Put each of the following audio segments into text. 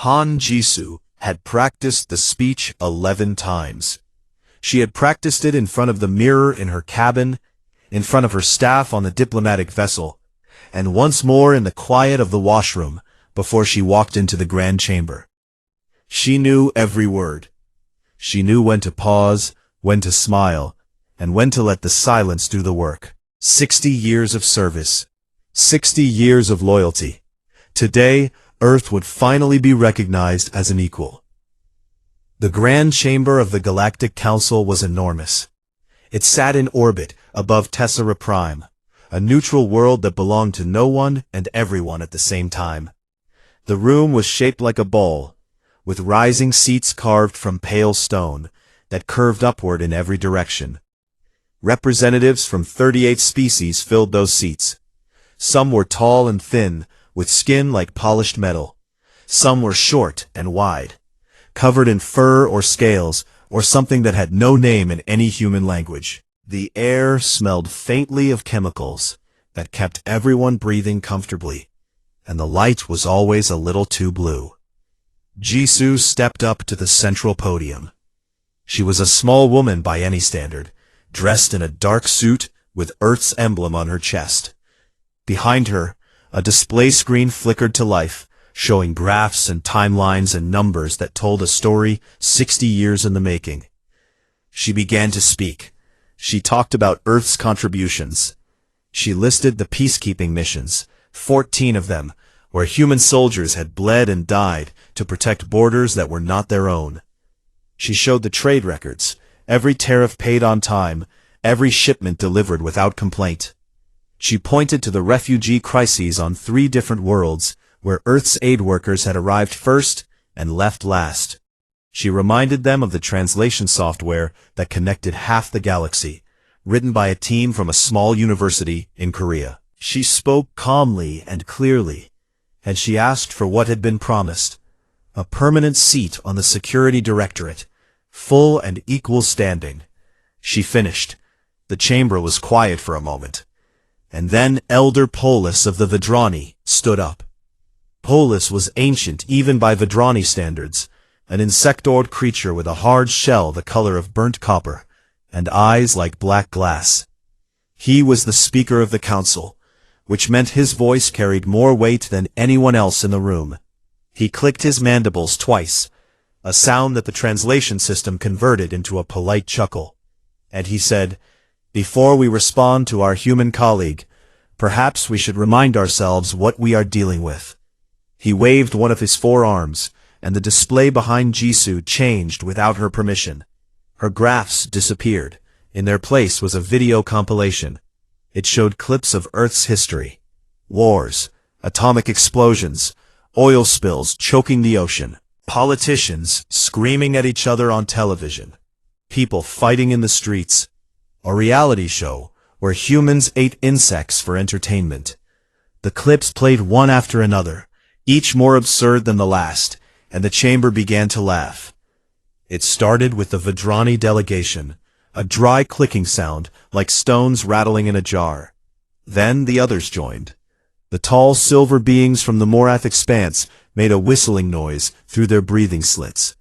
Han Jisoo had practiced the speech 11 times. She had practiced it in front of the mirror in her cabin, in front of her staff on the diplomatic vessel, and once more in the quiet of the washroom before she walked into the grand chamber. She knew every word. She knew when to pause, when to smile, and when to let the silence do the work. 60 years of service. 60 years of loyalty. Today, Earth would finally be recognized as an equal. The Grand Chamber of the Galactic Council was enormous. It sat in orbit above Tessera Prime, a neutral world that belonged to no one and everyone at the same time. The room was shaped like a bowl, with rising seats carved from pale stone that curved upward in every direction. Representatives from 38 species filled those seats. Some were tall and thin, with skin like polished metal. Some were short and wide, covered in fur or scales, or something that had no name in any human language. The air smelled faintly of chemicals that kept everyone breathing comfortably, and the light was always a little too blue. Jisoo stepped up to the central podium. She was a small woman by any standard, dressed in a dark suit with Earth's emblem on her chest. Behind her, a display screen flickered to life, showing graphs and timelines and numbers that told a story 60 years in the making. She began to speak. She talked about Earth's contributions. She listed the peacekeeping missions, 14 of them, where human soldiers had bled and died to protect borders that were not their own. She showed the trade records, every tariff paid on time, every shipment delivered without complaint. She pointed to the refugee crises on 3 different worlds, where Earth's aid workers had arrived first and left last. She reminded them of the translation software that connected half the galaxy, written by a team from a small university in Korea. She spoke calmly and clearly, and she asked for what had been promised: a permanent seat on the Security Directorate, full and equal standing. She finished. The chamber was quiet for a moment, and then Elder Polis of the Vidrani stood up. Polis was ancient even by Vidrani standards, an insectoid creature with a hard shell the color of burnt copper, and eyes like black glass. He was the Speaker of the Council, which meant his voice carried more weight than anyone else in the room. He clicked his mandibles twice, a sound that the translation system converted into a polite chuckle, and he said, "Before we respond to our human colleague, perhaps we should remind ourselves what we are dealing with." He waved one of his forearms, and the display behind Jisoo changed without her permission. Her graphs disappeared. In their place was a video compilation. It showed clips of Earth's history: wars, atomic explosions, oil spills choking the ocean, politicians screaming at each other on television, people fighting in the streets, a reality show where humans ate insects for entertainment. The clips played one after another, each more absurd than the last, and the chamber began to laugh. It started with the Vidrani delegation, a dry clicking sound like stones rattling in a jar. Then the others joined. The tall silver beings from the Morath expanse made a whistling noise through their breathing slits.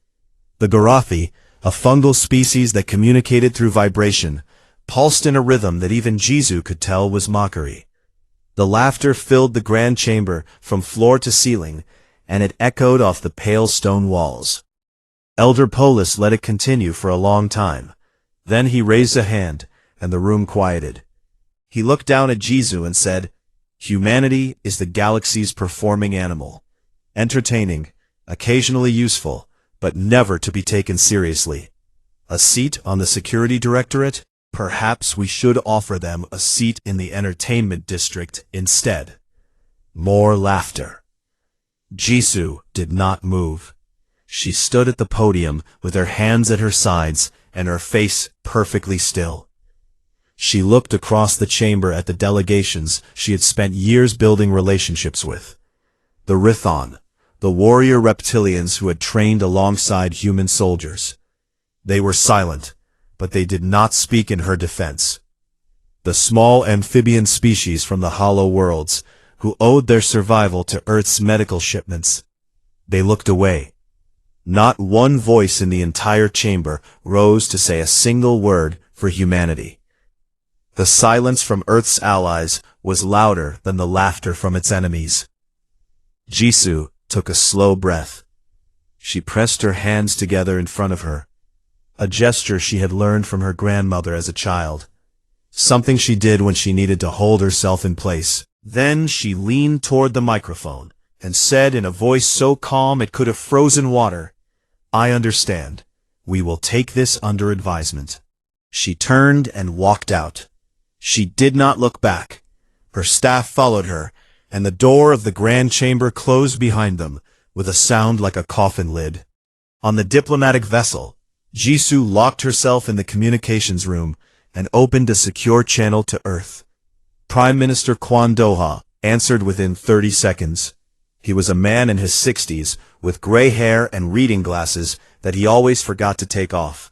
The Garathi, a fungal species that communicated through vibration, pulsed in a rhythm that even Jisoo could tell was mockery. The laughter filled the grand chamber from floor to ceiling, and it echoed off the pale stone walls. Elder Polis let it continue for a long time. Then he raised a hand, and the room quieted. He looked down at Jisoo and said, "Humanity is the galaxy's performing animal. Entertaining, occasionally useful, but never to be taken seriously. A seat on the Security Directorate? Perhaps we should offer them a seat in the Entertainment District instead." More laughter. Jisoo did not move. She stood at the podium with her hands at her sides and her face perfectly still. She looked across the chamber at the delegations she had spent years building relationships with. The Rithon, the warrior reptilians who had trained alongside human soldiers. They were silent, but they did not speak in her defense. The small amphibian species from the hollow worlds, who owed their survival to Earth's medical shipments. They looked away. Not one voice in the entire chamber rose to say a single word for humanity. The silence from Earth's allies was louder than the laughter from its enemies. Jisoo took a slow breath. She pressed her hands together in front of her, a gesture she had learned from her grandmother as a child, something she did when she needed to hold herself in place. Then she leaned toward the microphone and said in a voice so calm it could have frozen water, "I understand. We will take this under advisement." She turned and walked out. She did not look back. Her staff followed her, and the door of the grand chamber closed behind them with a sound like a coffin lid. On the diplomatic vessel, Jisoo locked herself in the communications room and opened a secure channel to Earth. Prime Minister Kwon Do-ha answered within 30 seconds. He was a man in his 60s with gray hair and reading glasses that he always forgot to take off.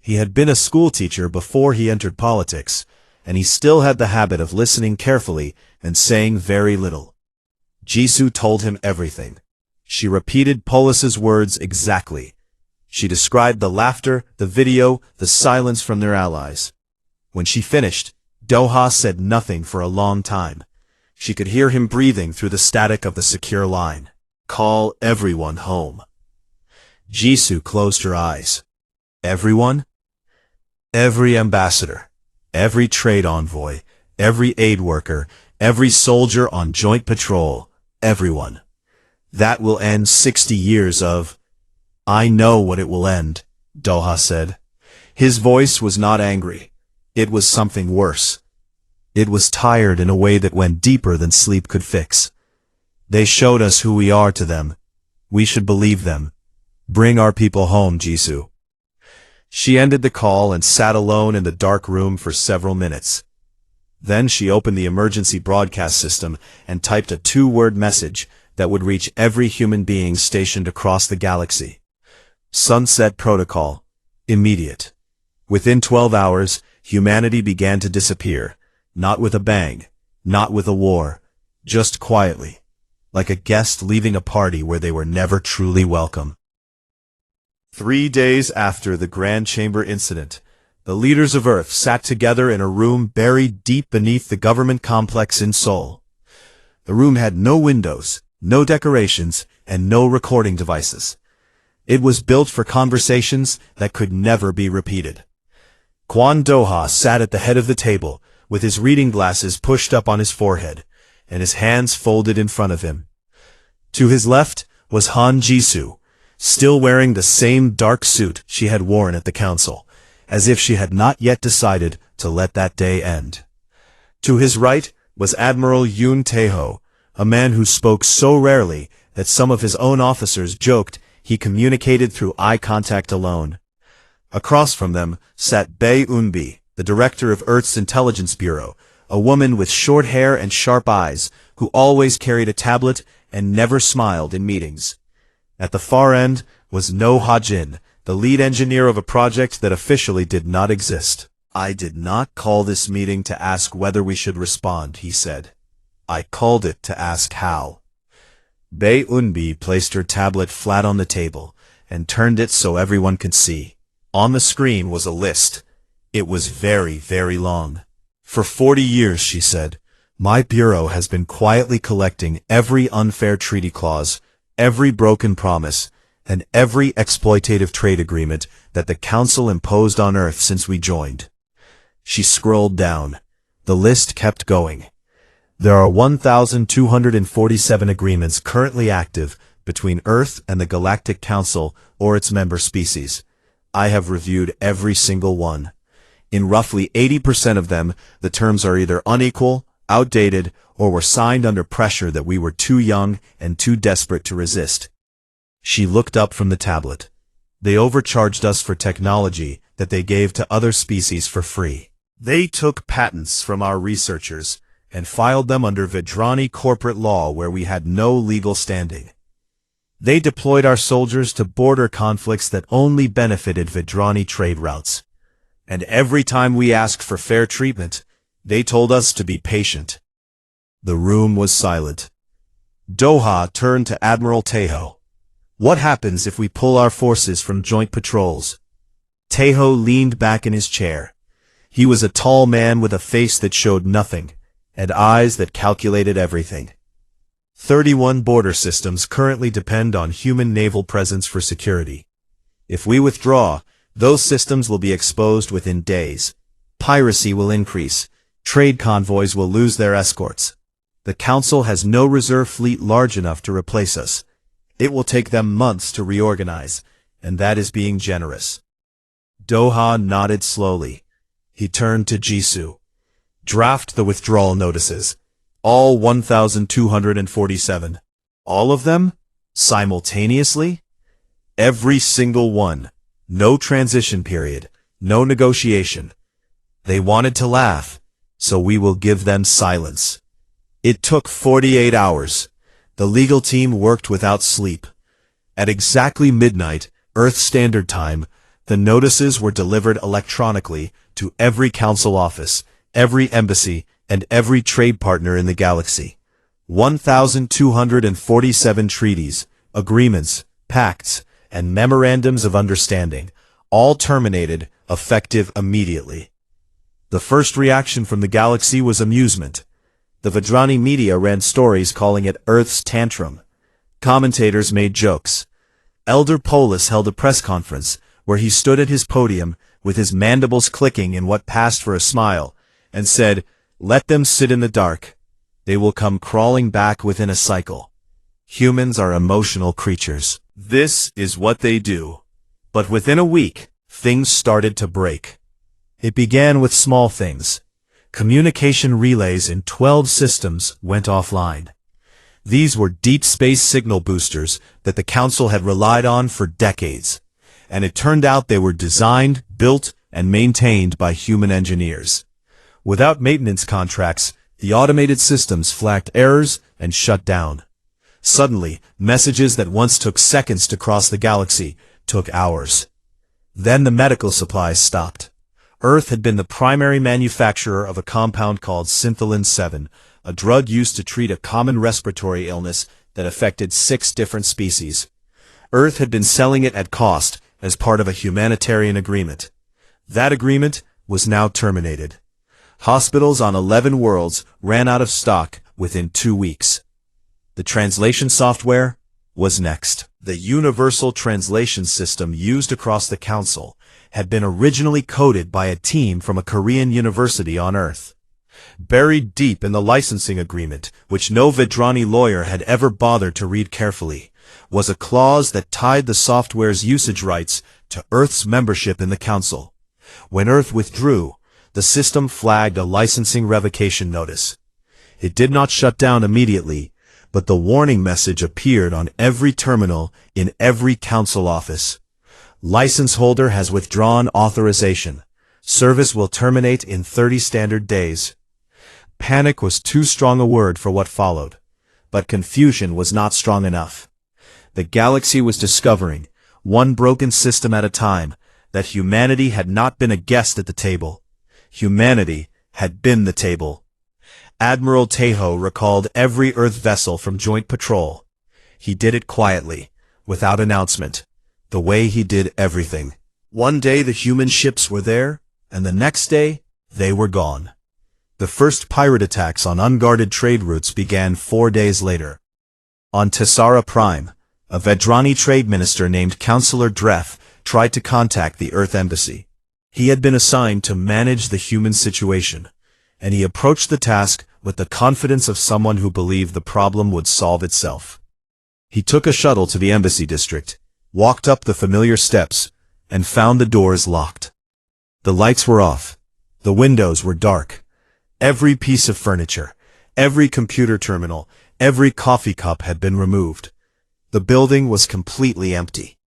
He had been a schoolteacher before he entered politics, and he still had the habit of listening carefully and saying very little. Jisoo told him everything. She repeated Polis's words exactly. She described the laughter, the video, the silence from their allies. When she finished, Do-ha said nothing for a long time. She could hear him breathing through the static of the secure line. "Call everyone home." Jisoo closed her eyes. Everyone? Every ambassador, every trade envoy, every aid worker, every soldier on joint patrol, everyone. That will end 60 years of... "I know what it will end," Do-ha said. His voice was not angry. It was something worse. It was tired in a way that went deeper than sleep could fix. "They showed us who we are to them. We should believe them. Bring our people home, Jisoo." She ended the call and sat alone in the dark room for several minutes. Then she opened the emergency broadcast system and typed a 2-word message that would reach every human being stationed across the galaxy. Sunset Protocol. Immediate. Within 12 hours, humanity began to disappear. Not with a bang, not with a war, just quietly, like a guest leaving a party where they were never truly welcome. 3 days after the Grand Chamber incident, the leaders of Earth sat together in a room buried deep beneath the government complex in Seoul. The room had no windows, no decorations, and no recording devices. It was built for conversations that could never be repeated. Kwon Do-ha sat at the head of the table, with his reading glasses pushed up on his forehead, and his hands folded in front of him. To his left was Han Jisoo, still wearing the same dark suit she had worn at the council, as if she had not yet decided to let that day end. To his right was Admiral Yoon Tae-ho, a man who spoke so rarely that some of his own officers joked he communicated through eye contact alone. Across from them sat Bae Eun-bi, the director of Earth's Intelligence Bureau, a woman with short hair and sharp eyes who always carried a tablet and never smiled in meetings. At the far end was No Ha-jin, the lead engineer of a project that officially did not exist. "I did not call this meeting to ask whether we should respond," he said. "I called it to ask how." Bae Eun-bi placed her tablet flat on the table and turned it so everyone could see. On the screen was a list. It was very, very long. "For 40 years, she said, my bureau has been quietly collecting every unfair treaty clause, every broken promise, and every exploitative trade agreement that the Council imposed on Earth since we joined." She scrolled down. The list kept going. "There are 1,247 agreements currently active between Earth and the Galactic Council or its member species. I have reviewed every single one. In roughly 80% of them, the terms are either unequal, outdated, or were signed under pressure that we were too young and too desperate to resist." She looked up from the tablet. "They overcharged us for technology that they gave to other species for free. They took patents from our researchers and filed them under Vidrani corporate law where we had no legal standing. They deployed our soldiers to border conflicts that only benefited Vidrani trade routes. And every time we asked for fair treatment, they told us to be patient." The room was silent. Do-ha turned to Admiral Tae-ho. What happens if we pull our forces from joint patrols? Tejo leaned back in his chair. He was a tall man with a face that showed nothing, and eyes that calculated everything. 31 border systems currently depend on human naval presence for security. If we withdraw, those systems will be exposed within days. Piracy will increase. Trade convoys will lose their escorts. The Council has no reserve fleet large enough to replace us. It will take them months to reorganize, and that is being generous. Doha nodded slowly. He turned to Jisoo. Draft the withdrawal notices. All 1,247. All of them? Simultaneously? Every single one. No transition period. No negotiation. They wanted to laugh, so we will give them silence. It took 48 hours. The legal team worked without sleep. At exactly midnight, Earth Standard Time, the notices were delivered electronically to every council office, every embassy, and every trade partner in the galaxy. 1,247 treaties, agreements, pacts, and memorandums of understanding, all terminated, effective immediately. The first reaction from the galaxy was amusement. The Vedrani media ran stories calling it Earth's tantrum. Commentators made jokes. Elder Polis held a press conference where he stood at his podium with his mandibles clicking in what passed for a smile, and said, "Let them sit in the dark. They will come crawling back within a cycle. Humans are emotional creatures. This is what they do." But within a week, things started to break. It began with small things. Communication relays in 12 systems went offline. These were deep space signal boosters that the Council had relied on for decades, and it turned out they were designed, built, and maintained by human engineers. Without maintenance contracts, the automated systems flagged errors and shut down. Suddenly, messages that once took seconds to cross the galaxy took hours. Then the medical supplies stopped. Earth had been the primary manufacturer of a compound called Syntholin-7, a drug used to treat a common respiratory illness that affected 6 different species. Earth had been selling it at cost as part of a humanitarian agreement. That agreement was now terminated. Hospitals on 11 worlds ran out of stock within 2 weeks. The translation software was next. The universal translation system used across the Council had been originally coded by a team from a Korean university on Earth. Buried deep in the licensing agreement, which no Vedrani lawyer had ever bothered to read carefully, was a clause that tied the software's usage rights to Earth's membership in the Council. When Earth withdrew, the system flagged a licensing revocation notice. It did not shut down immediately, but the warning message appeared on every terminal in every Council office. License holder has withdrawn authorization. Service will terminate in 30 standard days. Panic was too strong a word for what followed, but confusion was not strong enough. The galaxy was discovering, one broken system at a time, that humanity had not been a guest at the table. Humanity had been the table. Admiral Tejo recalled every Earth vessel from joint patrol. He did it quietly, without announcement, the way he did everything. One day the human ships were there, and the next day they were gone. The first pirate attacks on unguarded trade routes began 4 days later. On Tessara Prime, a Vedrani trade minister named Councillor Dreth tried to contact the Earth Embassy. He had been assigned to manage the human situation, and he approached the task with the confidence of someone who believed the problem would solve itself. He took a shuttle to the embassy district, walked up the familiar steps, and found the doors locked. The lights were off. The windows were dark. Every piece of furniture, every computer terminal, every coffee cup had been removed. The building was completely empty.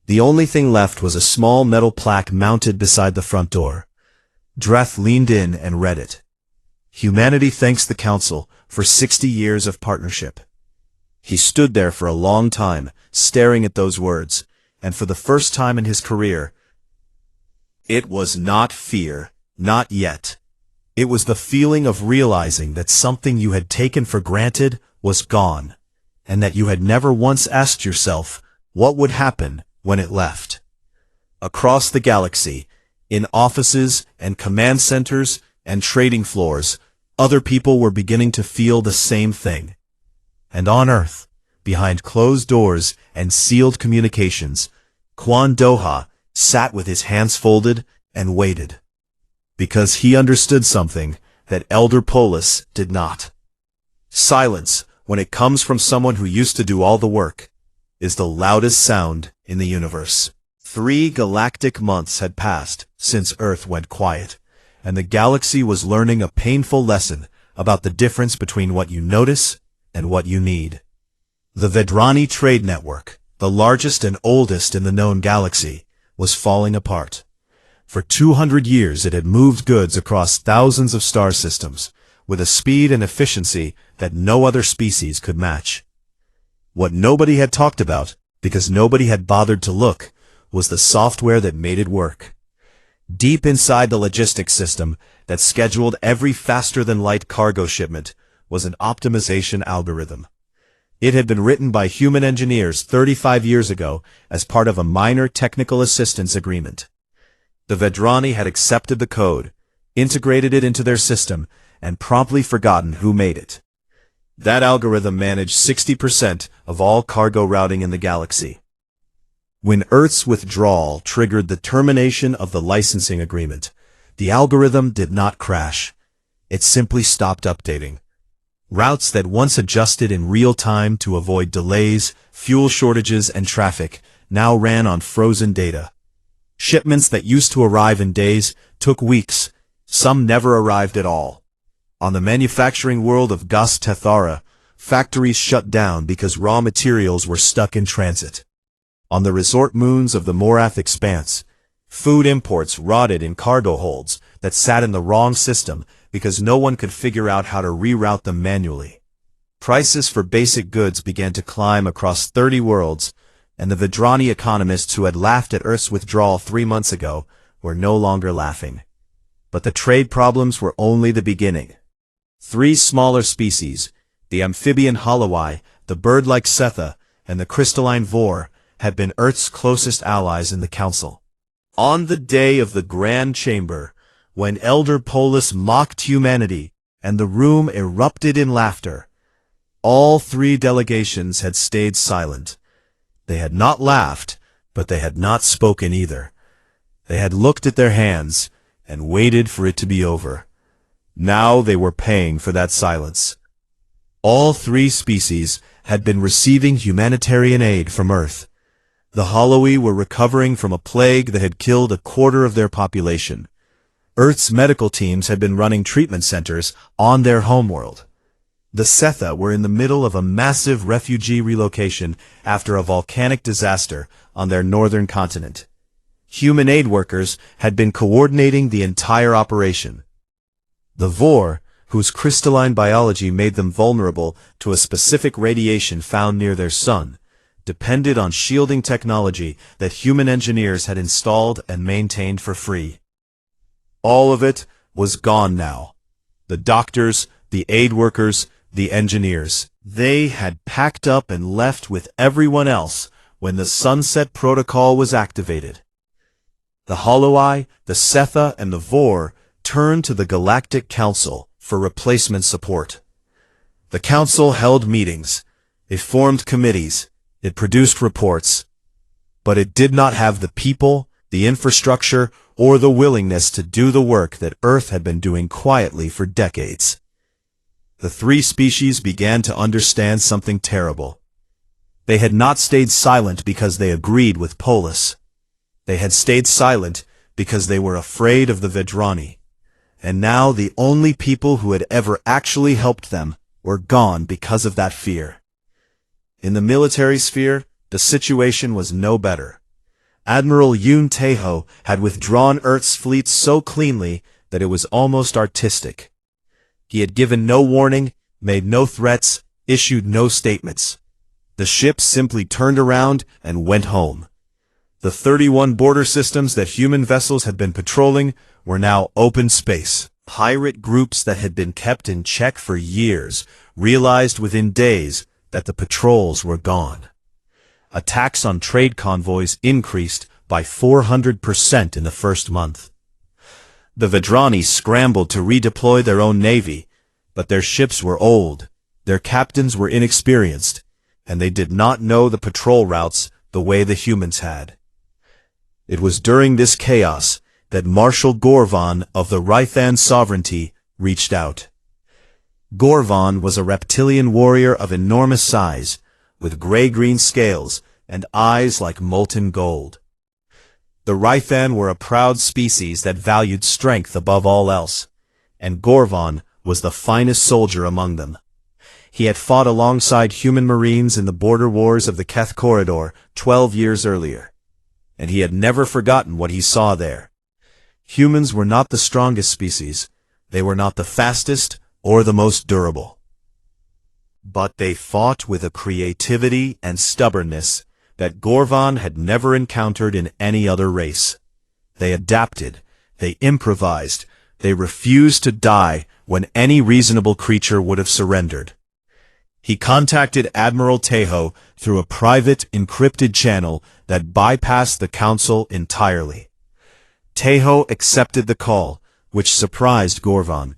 The only thing left was a small metal plaque mounted beside the front door. Dreth leaned in and read it. Humanity thanks the Council for 60 years of partnership. He stood there for a long time, staring at those words, and for the first time in his career, it was not fear, not yet. It was the feeling of realizing that something you had taken for granted was gone, and that you had never once asked yourself, what would happen when it left. Across the galaxy, in offices and command centers and trading floors, other people were beginning to feel the same thing. And on Earth, behind closed doors and sealed communications, Quan Doha sat with his hands folded and waited. Because he understood something that Elder Polis did not. Silence, when it comes from someone who used to do all the work, is the loudest sound in the universe. 3 galactic months had passed since Earth went quiet, and the galaxy was learning a painful lesson about the difference between what you notice and what you need. The Vedrani trade network, the largest and oldest in the known galaxy, was falling apart. For 200 years it had moved goods across thousands of star systems, with a speed and efficiency that no other species could match. What nobody had talked about, because nobody had bothered to look, was the software that made it work. Deep inside the logistics system that scheduled every faster-than-light cargo shipment was an optimization algorithm. It had been written by human engineers 35 years ago as part of a minor technical assistance agreement. The Vedrani had accepted the code, integrated it into their system, and promptly forgotten who made it. That algorithm managed 60% of all cargo routing in the galaxy. When Earth's withdrawal triggered the termination of the licensing agreement, the algorithm did not crash. It simply stopped updating. Routes that once adjusted in real time to avoid delays, fuel shortages, and traffic now ran on frozen data. Shipments that used to arrive in days took weeks. Some never arrived at all. On the manufacturing world of Gas Tethara, factories shut down because raw materials were stuck in transit. On the resort moons of the Morath Expanse, food imports rotted in cargo holds that sat in the wrong system because no one could figure out how to reroute them manually. Prices for basic goods began to climb across 30 worlds, and the Vedrani economists who had laughed at Earth's withdrawal 3 months ago were no longer laughing. But the trade problems were only the beginning. 3 smaller species, the amphibian Holowai, the bird-like Setha, and the crystalline Vor, had been Earth's closest allies in the Council. On the day of the Grand Chamber, when Elder Polis mocked humanity and the room erupted in laughter, all 3 delegations had stayed silent. They had not laughed, but they had not spoken either. They had looked at their hands and waited for it to be over. Now they were paying for that silence. All 3 species had been receiving humanitarian aid from Earth. The Hollowi were recovering from a plague that had killed a quarter of their population. Earth's medical teams had been running treatment centers on their homeworld. The Setha were in the middle of a massive refugee relocation after a volcanic disaster on their northern continent. Human aid workers had been coordinating the entire operation. The Vor, whose crystalline biology made them vulnerable to a specific radiation found near their sun, depended on shielding technology that human engineers had installed and maintained for free. All of it was gone now. The doctors, the aid workers, the engineers. They had packed up and left with everyone else when the Sunset Protocol was activated. The Holowai, the Setha, and the Vor turned to the Galactic Council for replacement support. The Council held meetings. It formed committees. It produced reports. But it did not have the people, the infrastructure, or the willingness to do the work that Earth had been doing quietly for decades. The 3 species began to understand something terrible. They had not stayed silent because they agreed with Polis. They had stayed silent because they were afraid of the Vedrani. And now the only people who had ever actually helped them were gone because of that fear. In the military sphere, the situation was no better. Admiral Yun Teho had withdrawn Earth's fleet so cleanly that it was almost artistic. He had given no warning, made no threats, issued no statements. The ships simply turned around and went home. The 31 border systems that human vessels had been patrolling were now open space. Pirate groups that had been kept in check for years realized within days that the patrols were gone. Attacks on trade convoys increased by 400% in the first month. The Vedrani scrambled to redeploy their own navy, but their ships were old, their captains were inexperienced, and they did not know the patrol routes the way the humans had. It was during this chaos that Marshal Gorvan of the Rythan sovereignty reached out. Gorvan was a reptilian warrior of enormous size, with gray-green scales and eyes like molten gold. The Rythan were a proud species that valued strength above all else, and Gorvan was the finest soldier among them. He had fought alongside human marines in the border wars of the Keth Corridor 12 years earlier, and he had never forgotten what he saw there. Humans were not the strongest species, they were not the fastest or the most durable. But they fought with a creativity and stubbornness that Gorvan had never encountered in any other race. They adapted, they improvised, they refused to die when any reasonable creature would have surrendered. He contacted Admiral Tejo through a private, encrypted channel that bypassed the Council entirely. Tejo accepted the call, which surprised Gorvan.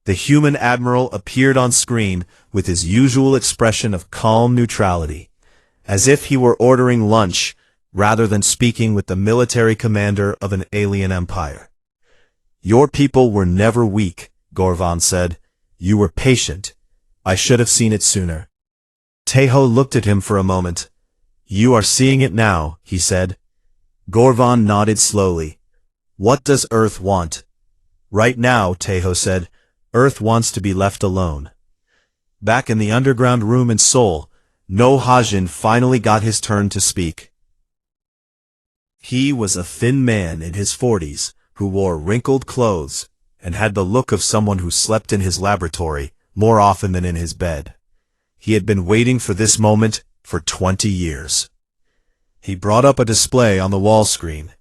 The human admiral appeared on screen with his usual expression of calm neutrality, as if he were ordering lunch rather than speaking with the military commander of an alien empire. "Your people were never weak," Gorvan said. "You were patient. I should have seen it sooner." Tejo looked at him for a moment. "You are seeing it now," he said. Gorvan nodded slowly. "What does Earth want?" "Right now," Tejo said, "Earth wants to be left alone." Back in the underground room in Seoul, No Hajin finally got his turn to speak. He was a thin man in his 40s, who wore wrinkled clothes, and had the look of someone who slept in his laboratory more often than in his bed. He had been waiting for this moment for 20 years. He brought up a display on the wall screen.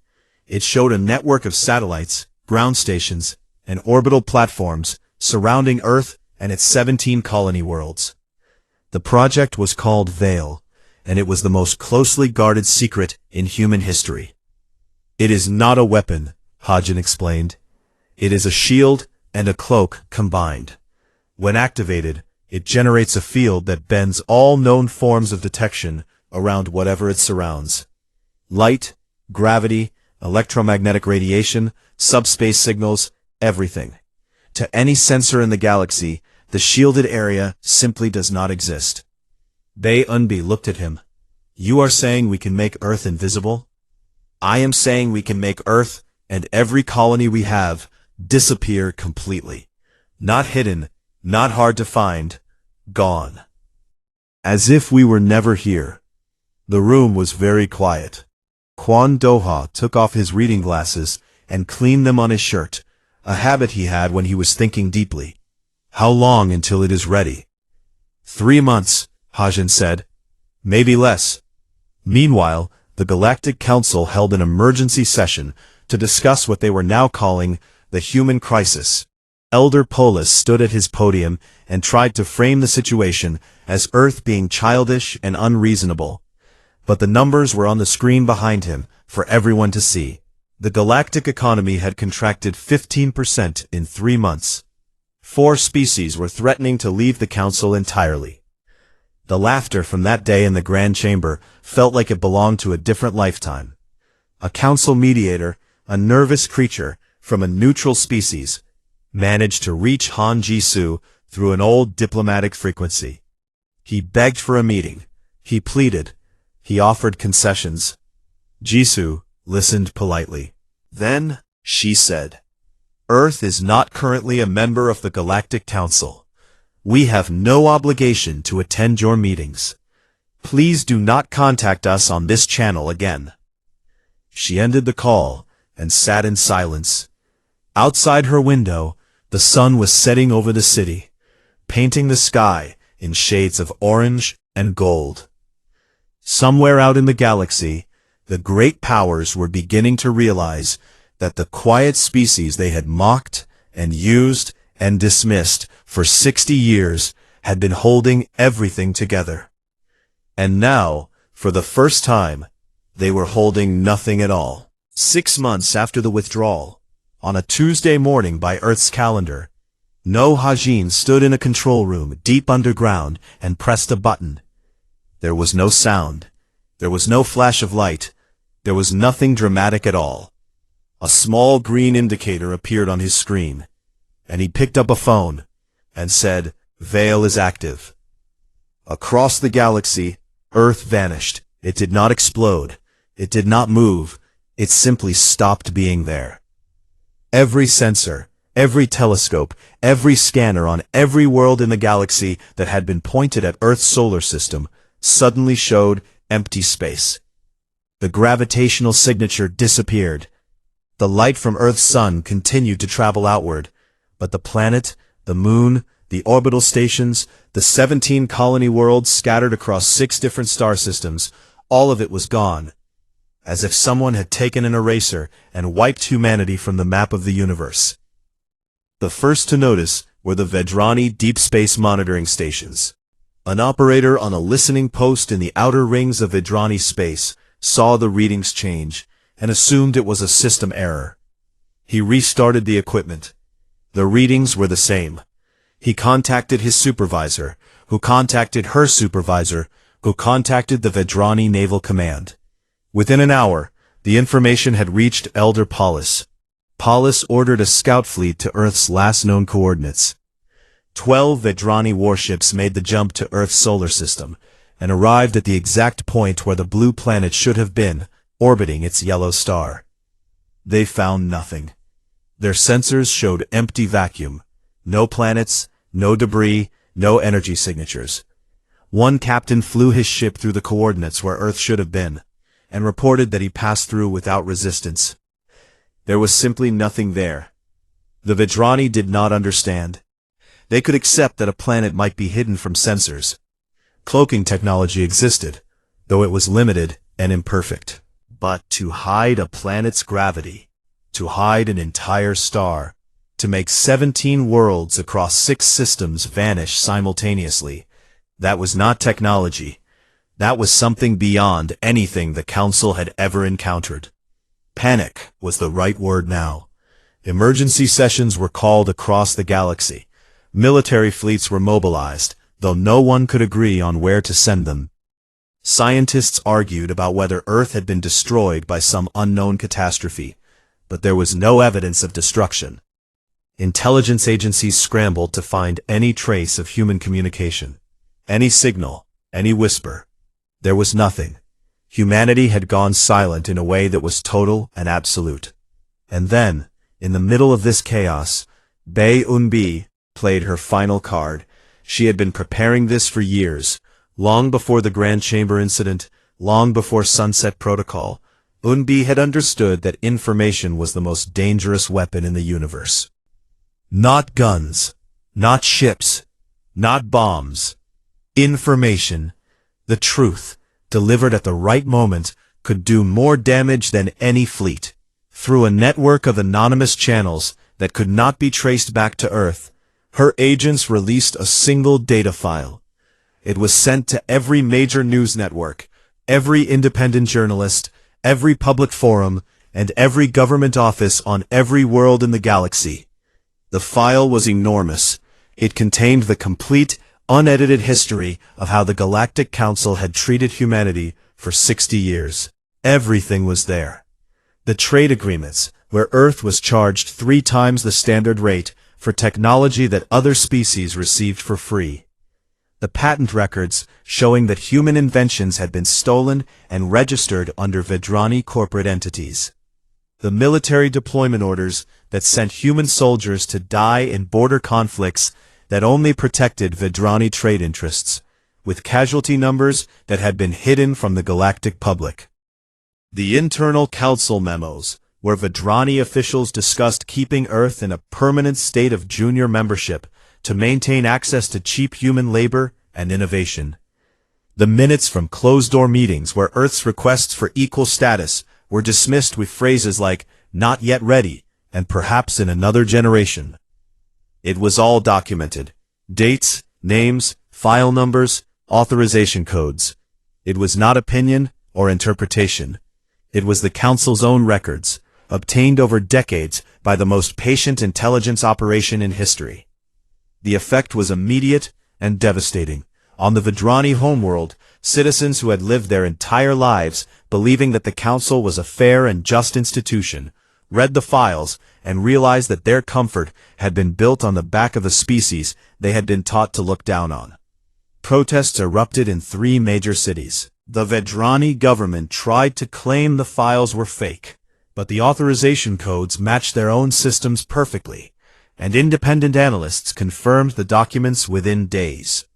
It showed a network of satellites, ground stations, and orbital platforms surrounding Earth and its 17 colony worlds. The project was called Veil, and it was the most closely guarded secret in human history. "It is not a weapon," Hajin explained. "It is a shield and a cloak combined. When activated, it generates a field that bends all known forms of detection around whatever it surrounds. Light, gravity, electromagnetic radiation, subspace signals, everything. To any sensor in the galaxy, the shielded area simply does not exist." Bae Unbi looked at him. "You are saying we can make Earth invisible?" "I am saying we can make Earth and every colony we have disappear completely. Not hidden, not hard to find, gone. As if we were never here." The room was very quiet. Kwon Doha took off his reading glasses and cleaned them on his shirt, a habit he had when he was thinking deeply. "How long until it is ready?" 3 months, Hajin said. "Maybe less." Meanwhile, the Galactic Council held an emergency session to discuss what they were now calling the human crisis. Elder Polis stood at his podium and tried to frame the situation as Earth being childish and unreasonable. But the numbers were on the screen behind him for everyone to see. The galactic economy had contracted 15% in 3 months. 4 species were threatening to leave the council entirely. The laughter from that day in the Grand Chamber felt like it belonged to a different lifetime. A council mediator, a nervous creature from a neutral species, managed to reach Han Jisoo through an old diplomatic frequency. He begged for a meeting. He pleaded. He offered concessions. Jisoo listened politely. Then, she said, "Earth is not currently a member of the Galactic Council. We have no obligation to attend your meetings. Please do not contact us on this channel again." She ended the call and sat in silence. Outside her window, the sun was setting over the city, painting the sky in shades of orange and gold. Somewhere out in the galaxy, the great powers were beginning to realize that the quiet species they had mocked and used and dismissed for 60 years had been holding everything together. And now, For the first time, they were holding nothing at all. 6 months after the withdrawal, on a Tuesday morning by Earth's calendar, No Hajin stood in a control room deep underground and pressed a button. There was no sound. There was no flash of light. There was nothing dramatic at all. A small green indicator appeared on his screen, and he picked up a phone and said, "Veil is active." Across the galaxy, Earth vanished. It did not explode. It did not move. It simply stopped being there. Every sensor, every telescope, every scanner on every world in the galaxy that had been pointed at Earth's solar system suddenly showed empty space. The gravitational signature disappeared. The light from Earth's sun continued to travel outward, but the planet, the moon, the orbital stations, the 17 colony worlds scattered across 6 different star systems, all of it was gone, as if someone had taken an eraser and wiped humanity from the map of the universe. The first to notice were the Vedrani deep space monitoring stations. An operator on a listening post in the outer rings of Vedrani space saw the readings change and assumed it was a system error. He restarted the equipment. The readings were the same. He contacted his supervisor, who contacted her supervisor, who contacted the Vedrani Naval Command. Within an hour, the information had reached Elder Paulus. Paulus ordered a scout fleet to Earth's last known coordinates. 12 Vedrani warships made the jump to Earth's solar system and arrived at the exact point where the blue planet should have been, orbiting its yellow star. They found nothing. Their sensors showed empty vacuum. No planets, no debris, no energy signatures. One captain flew his ship through the coordinates where Earth should have been, and reported that he passed through without resistance. There was simply nothing there. The Vedrani did not understand. They could accept that a planet might be hidden from sensors. Cloaking technology existed, though it was limited and imperfect. But to hide a planet's gravity, to hide an entire star, to make 17 worlds across 6 systems vanish simultaneously, that was not technology. That was something beyond anything the Council had ever encountered. Panic was the right word now. Emergency sessions were called across the galaxy. Military fleets were mobilized, though no one could agree on where to send them. Scientists argued about whether Earth had been destroyed by some unknown catastrophe, but there was no evidence of destruction. Intelligence agencies scrambled to find any trace of human communication, any signal, any whisper. There was nothing. Humanity had gone silent in a way that was total and absolute. And then, in the middle of this chaos, Bei Unbi played her final card. She had been preparing this for years, long before the Grand Chamber incident, long before Sunset Protocol. Unbi had understood that information was the most dangerous weapon in the universe. Not guns, not ships, not bombs. Information, the truth, delivered at the right moment, could do more damage than any fleet. Through a network of anonymous channels that could not be traced back to Earth, her agents released a single data file. It was sent to every major news network, every independent journalist, every public forum, and every government office on every world in the galaxy. The file was enormous. It contained the complete, unedited history of how the Galactic Council had treated humanity for 60 years. Everything was there. The trade agreements, where Earth was charged 3 times the standard rate for technology that other species received for free. The patent records showing that human inventions had been stolen and registered under Vedrani corporate entities. The military deployment orders that sent human soldiers to die in border conflicts that only protected Vedrani trade interests, with casualty numbers that had been hidden from the galactic public. The internal council memos, where Vedrani officials discussed keeping Earth in a permanent state of junior membership to maintain access to cheap human labor and innovation. The minutes from closed-door meetings where Earth's requests for equal status were dismissed with phrases like, "not yet ready," and "perhaps in another generation." It was all documented. Dates, names, file numbers, authorization codes. It was not opinion or interpretation. It was the Council's own records, obtained over decades by the most patient intelligence operation in history. The effect was immediate and devastating. On the Vidrani homeworld, citizens who had lived their entire lives believing that the Council was a fair and just institution, read the files and realized that their comfort had been built on the back of a species they had been taught to look down on. Protests erupted in 3 major cities. The Vidrani government tried to claim the files were fake, but the authorization codes matched their own systems perfectly, and independent analysts confirmed the documents within days.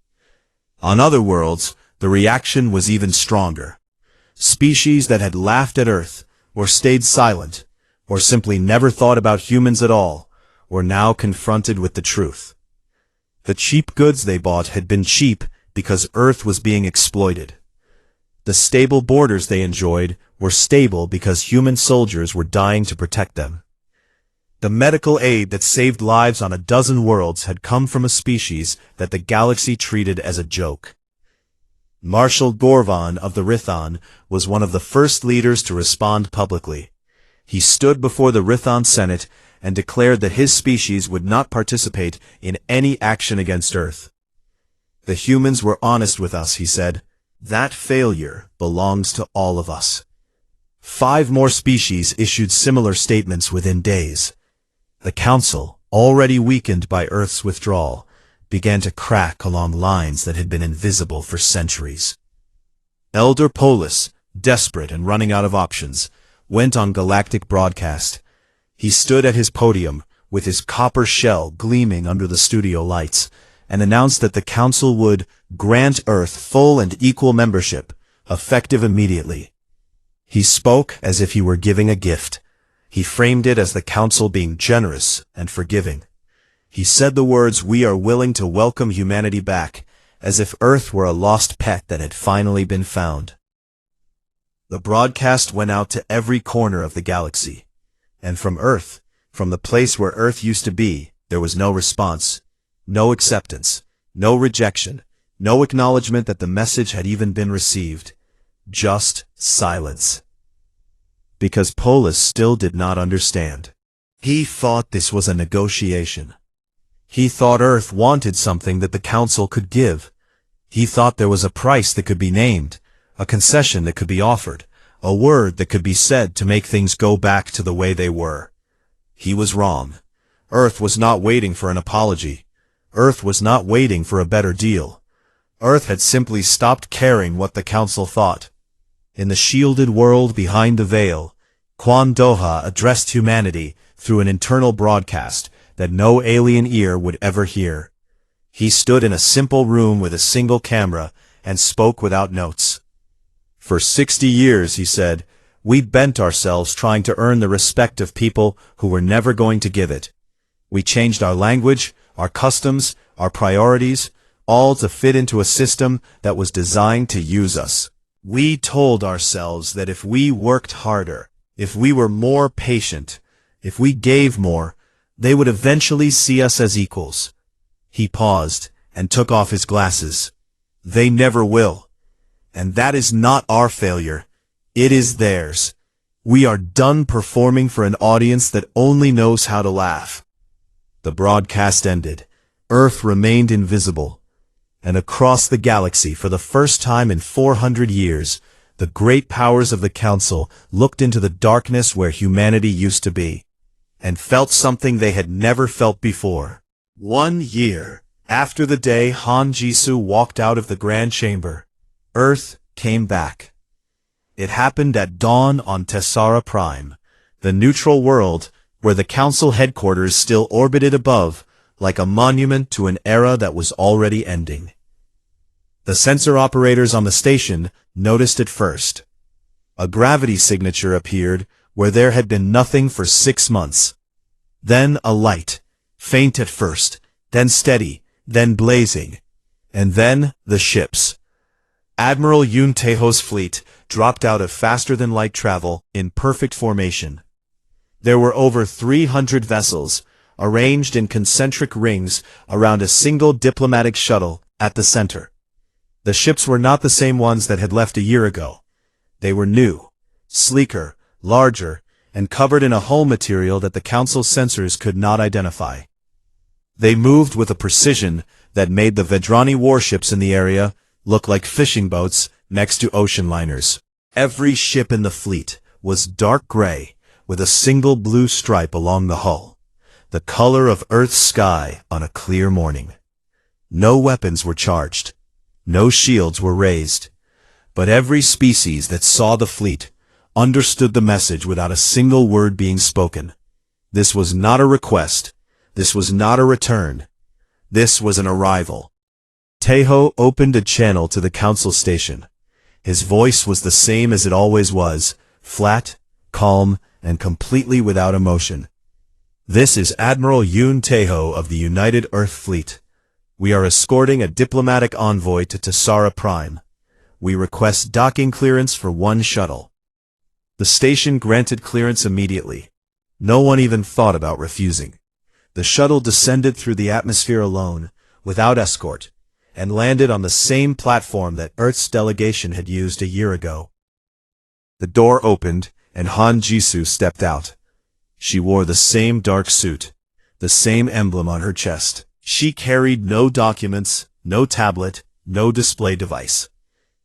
On other worlds, the reaction was even stronger. Species that had laughed at Earth, or stayed silent, or simply never thought about humans at all, were now confronted with the truth. The cheap goods they bought had been cheap because Earth was being exploited. The stable borders they enjoyed were stable because human soldiers were dying to protect them. The medical aid that saved lives on a dozen worlds had come from a species that the galaxy treated as a joke. Marshal Gorvan of the Rithon was one of the first leaders to respond publicly. He stood before the Rithon Senate and declared that his species would not participate in any action against Earth. The humans were honest with us, he said. That failure belongs to all of us. 5 more species issued similar statements within days. The Council, already weakened by Earth's withdrawal, began to crack along lines that had been invisible for centuries. Elder Polis, desperate and running out of options, went on galactic broadcast. He stood at his podium, with his copper shell gleaming under the studio lights, and announced that the Council would grant Earth full and equal membership, effective immediately. He spoke as if he were giving a gift. He framed it as the Council being generous and forgiving. He said the words, "We are willing to welcome humanity back," as if Earth were a lost pet that had finally been found. The broadcast went out to every corner of the galaxy. And from Earth, from the place where Earth used to be, there was no response, no acceptance, no rejection, no acknowledgement that the message had even been received. Just silence. Because Polis still did not understand. He thought this was a negotiation. He thought Earth wanted something that the Council could give. He thought there was a price that could be named, a concession that could be offered, a word that could be said to make things go back to the way they were. He was wrong. Earth was not waiting for an apology. Earth was not waiting for a better deal. Earth had simply stopped caring what the Council thought. In the shielded world behind the veil, Quan Doha addressed humanity through an internal broadcast that no alien ear would ever hear. He stood in a simple room with a single camera and spoke without notes. For 60 years, he said, we bent ourselves trying to earn the respect of people who were never going to give it. We changed our language, our customs, our priorities, all to fit into a system that was designed to use us. We told ourselves that if we worked harder, if we were more patient, if we gave more, they would eventually see us as equals. He paused and took off his glasses. They never will. And that is not our failure. It is theirs. We are done performing for an audience that only knows how to laugh. The broadcast ended. Earth remained invisible. And across the galaxy, for the first time in 400 years, the great powers of the Council looked into the darkness where humanity used to be, and felt something they had never felt before. 1 year after the day Han Jisoo walked out of the Grand Chamber, Earth came back. It happened at dawn on Tessara Prime, the neutral world where the Council headquarters still orbited above, like a monument to an era that was already ending. The sensor operators on the station noticed it first. A gravity signature appeared where there had been nothing for 6 months. Then a light, faint at first, then steady, then blazing, and then the ships. Admiral Yoon Taeho's fleet dropped out of faster-than-light travel in perfect formation. There were over 300 vessels, arranged in concentric rings around a single diplomatic shuttle at the center. The ships were not the same ones that had left a year ago. They were new, sleeker, larger, and covered in a hull material that the Council's sensors could not identify. They moved with a precision that made the Vedrani warships in the area look like fishing boats next to ocean liners. Every ship in the fleet was dark gray, with a single blue stripe along the hull, the color of Earth's sky on a clear morning. No weapons were charged. No shields were raised. But every species that saw the fleet understood the message without a single word being spoken. This was not a request. This was not a return. This was an arrival. Tejo opened a channel to the Council station. His voice was the same as it always was, flat, calm, and completely without emotion. This is Admiral Yoon Tejo of the United Earth Fleet. We are escorting a diplomatic envoy to Tessara Prime. We request docking clearance for one shuttle. The station granted clearance immediately. No one even thought about refusing. The shuttle descended through the atmosphere alone, without escort, and landed on the same platform that Earth's delegation had used a year ago. The door opened, and Han Jisoo stepped out. She wore the same dark suit, the same emblem on her chest. She carried no documents, no tablet, no display device.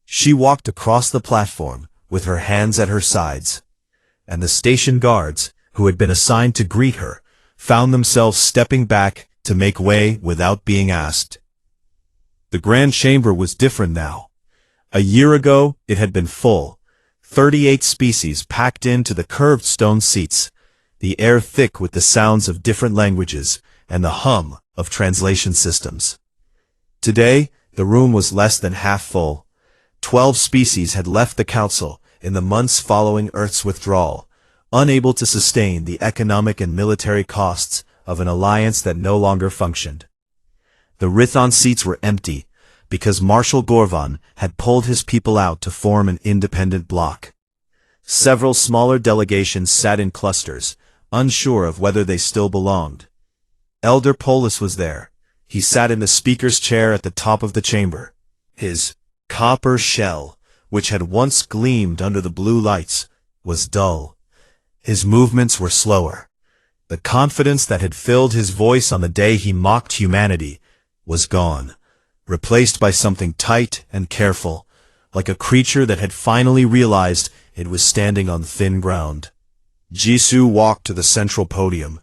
She walked across the platform, with her hands at her sides. And the station guards, who had been assigned to greet her, found themselves stepping back to make way without being asked. The Grand Chamber was different now. A year ago, it had been full. 38 species packed into the curved stone seats, the air thick with the sounds of different languages and the hum of translation systems. Today, the room was less than half full. 12 species had left the Council in the months following Earth's withdrawal, unable to sustain the economic and military costs of an alliance that no longer functioned. The Rithon seats were empty because Marshal Gorvan had pulled his people out to form an independent bloc. Several smaller delegations sat in clusters, unsure of whether they still belonged. Elder Polis was there. He sat in the speaker's chair at the top of the chamber. His copper shell, which had once gleamed under the blue lights, was dull. His movements were slower. The confidence that had filled his voice on the day he mocked humanity was gone, replaced by something tight and careful, like a creature that had finally realized it was standing on thin ground. Jisoo walked to the central podium,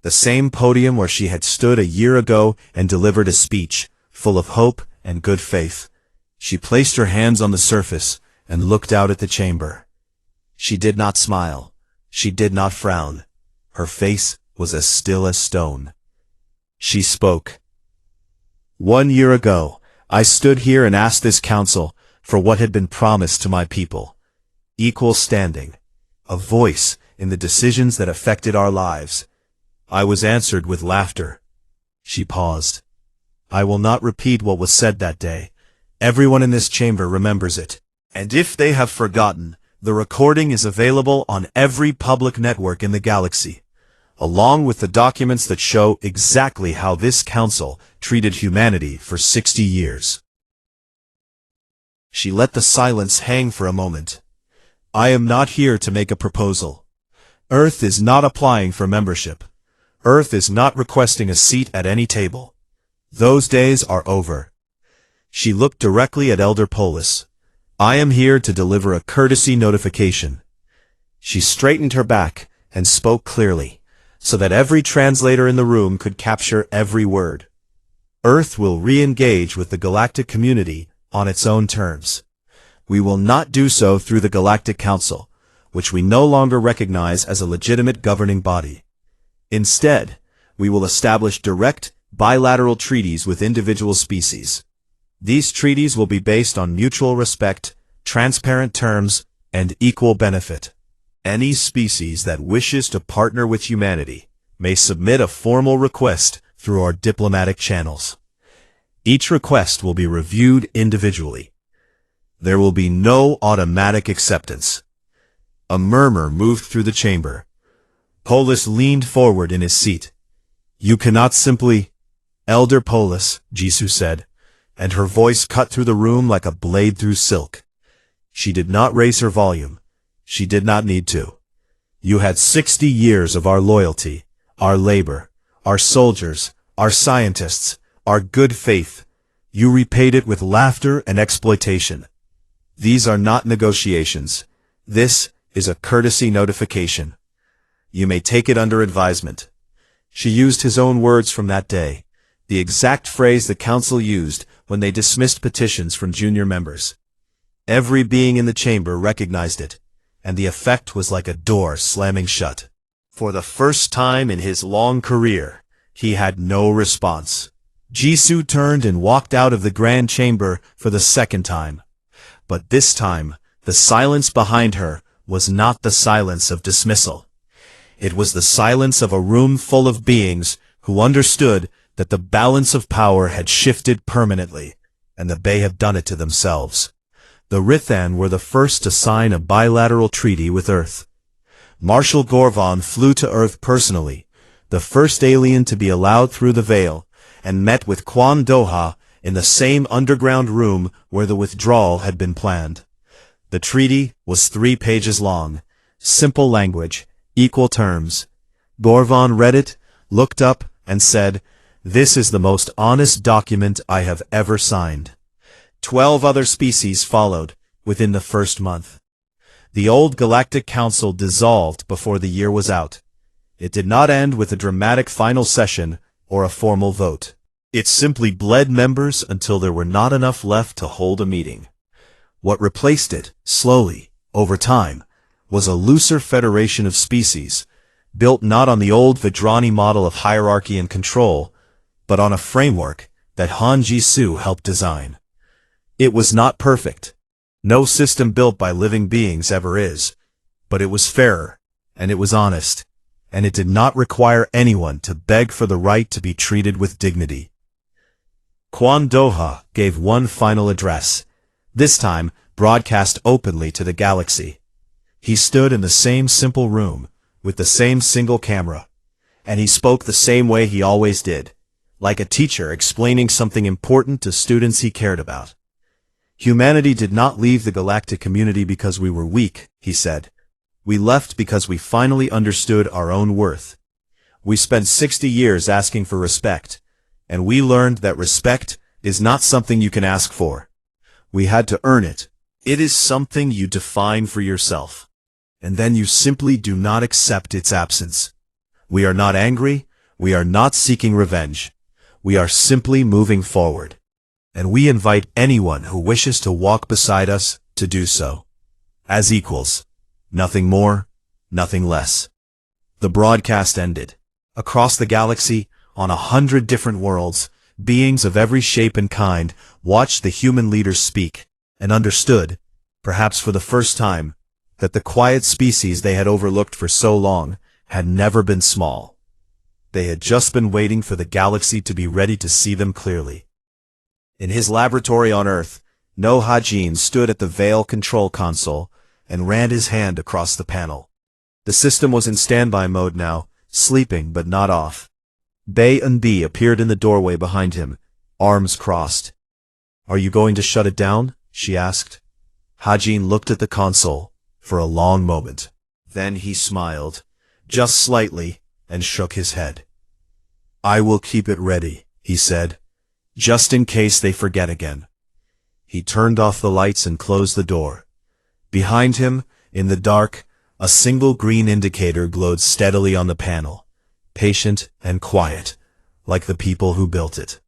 the same podium where she had stood a year ago and delivered a speech, full of hope and good faith. She placed her hands on the surface and looked out at the chamber. She did not smile. She did not frown. Her face was as still as stone. She spoke. 1 year ago, I stood here and asked this council for what had been promised to my people. Equal standing. A voice in the decisions that affected our lives. I was answered with laughter. She paused. I will not repeat what was said that day. Everyone in this chamber remembers it. And if they have forgotten, the recording is available on every public network in the galaxy, along with the documents that show exactly how this council treated humanity for 60 years. She let the silence hang for a moment. I am not here to make a proposal. Earth is not applying for membership. Earth is not requesting a seat at any table. Those days are over. She looked directly at Elder Polis. I am here to deliver a courtesy notification. She straightened her back and spoke clearly, so that every translator in the room could capture every word. Earth will re-engage with the galactic community on its own terms. We will not do so through the Galactic Council, which we no longer recognize as a legitimate governing body. Instead, we will establish direct, bilateral treaties with individual species. These treaties will be based on mutual respect, transparent terms, and equal benefit. Any species that wishes to partner with humanity may submit a formal request through our diplomatic channels. Each request will be reviewed individually. There will be no automatic acceptance. A murmur moved through the chamber. Polis leaned forward in his seat. You cannot simply... Elder Polis, Jisoo said. and her voice cut through the room like a blade through silk. She did not raise her volume. She did not need to. You had 60 years of our loyalty, our labor, our soldiers, our scientists, our good faith. You repaid it with laughter and exploitation. These are not negotiations. This is a courtesy notification. You may take it under advisement. She used his own words from that day, the exact phrase the council used when they dismissed petitions from junior members. Every being in the chamber recognized it, and the effect was like a door slamming shut. For the first time in his long career, he had no response. Jisoo turned and walked out of the grand chamber for the second time. But this time, the silence behind her was not the silence of dismissal. It was the silence of a room full of beings who understood that the balance of power had shifted permanently, and the Bay had done it to themselves. The Rithan were the first to sign a bilateral treaty with Earth. Marshal Gorvon flew to Earth personally, the first alien to be allowed through the veil, and met with Kwon Doha in the same underground room where the withdrawal had been planned. The treaty was 3 pages long, simple language, equal terms. Gorvon read it, looked up, and said, "This is the most honest document I have ever signed." 12 other species followed within the first month. The old Galactic Council dissolved before the year was out. It did not end with a dramatic final session or a formal vote. It simply bled members until there were not enough left to hold a meeting. What replaced it, slowly, over time, was a looser federation of species, built not on the old Vidrani model of hierarchy and control, but on a framework that Han Jisoo helped design. It was not perfect. No system built by living beings ever is, but it was fairer, and it was honest, and it did not require anyone to beg for the right to be treated with dignity. Kwon Doha gave one final address, this time broadcast openly to the galaxy. He stood in the same simple room, with the same single camera, and he spoke the same way he always did, like a teacher explaining something important to students he cared about. Humanity did not leave the galactic community because we were weak, he said. We left because we finally understood our own worth. We spent 60 years asking for respect, and we learned that respect is not something you can ask for. We had to earn it. It is something you define for yourself, and then you simply do not accept its absence. We are not angry, we are not seeking revenge. We are simply moving forward. And we invite anyone who wishes to walk beside us to do so. As equals. Nothing more, nothing less. The broadcast ended. Across the galaxy, on 100 different worlds, beings of every shape and kind watched the human leaders speak, and understood, perhaps for the first time, that the quiet species they had overlooked for so long had never been small. They had just been waiting for the galaxy to be ready to see them clearly. In his laboratory on Earth, No Hajin stood at the Veil control console and ran his hand across the panel. The system was in standby mode now, sleeping but not off. Bei Unbi appeared in the doorway behind him, arms crossed. "Are you going to shut it down?" she asked. Hajin looked at the console for a long moment. Then he smiled, just slightly, and shook his head. "I will keep it ready," he said, "just in case they forget again." He turned off the lights and closed the door. Behind him, in the dark, a single green indicator glowed steadily on the panel, patient and quiet, like the people who built it.